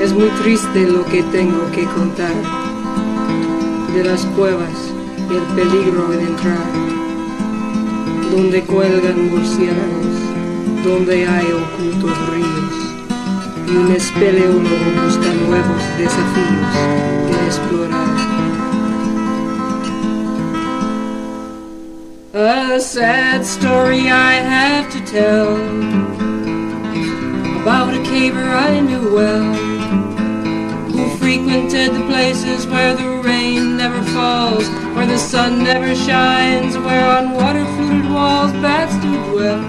Es muy triste lo que tengo que contar, de las cuevas y el peligro de entrar, donde cuelgan murciélagos, donde hay ocultos ríos, y un espeleólogo busca nuevos desafíos que explorar. A sad story I have to tell, about a caver I knew well, who frequented the places where the rain never falls, where the sun never shines, where on water-fluted walls bats do dwell.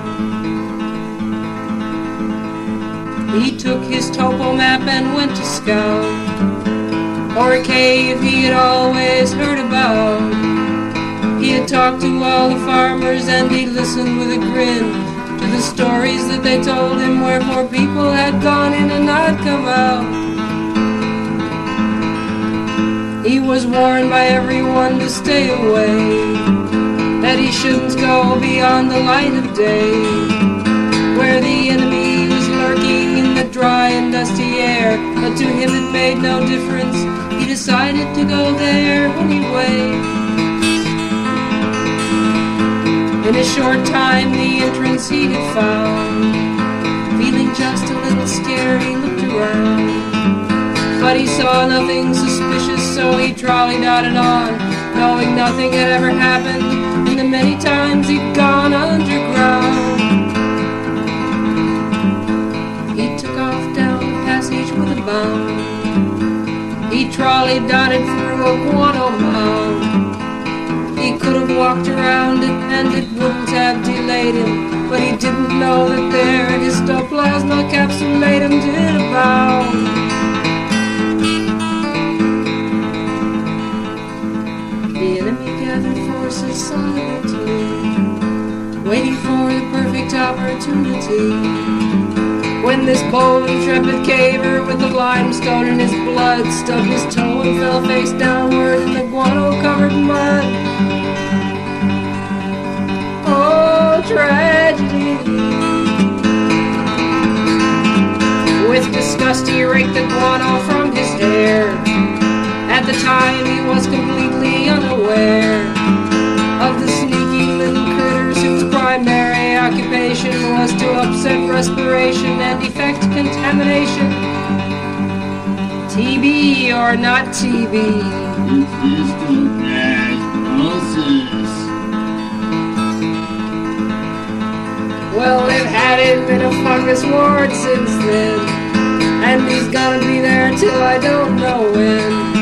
He took his topo map and went to scout for a cave he had always heard about. He had talked to all the farmers and he listened with a grin to the stories that they told him, where more people had gone in and not come out. He was warned by everyone to stay away, that he shouldn't go beyond the light of day, where the enemy was lurking in the dry and dusty air. But to him it made no difference, he decided to go there anyway. In a short time the entrance he had found, feeling just a little scared he looked around, but he saw nothing suspicious, so he trolleyed out and on, knowing nothing had ever happened in the many times he'd gone underground. He took off down the passage with a bound, he trolleyed down it through a guano mound. He could have walked around it and it wouldn't have delayed him, but he didn't know that there histoplasma capsulatum did abound. The enemy gathered forces silently, waiting for the perfect opportunity, when this bold intrepid caver with the limestone in his blood stubbed his toe and fell face downward in the guano-covered mud. Oh, tragedy. With disgust he raked the guano from his hair. At the time he was completely unaware of the sneaky little critters whose primary occupation was to upset respiration and effect contamination. TB or not TB? Histoplasmosis. Well, they've had him in a fungus ward since then, and he's gonna be there till I don't know when.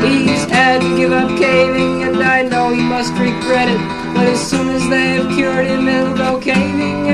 He's had to give up caving, and I know he must regret it, but as soon as they have cured him, he'll go caving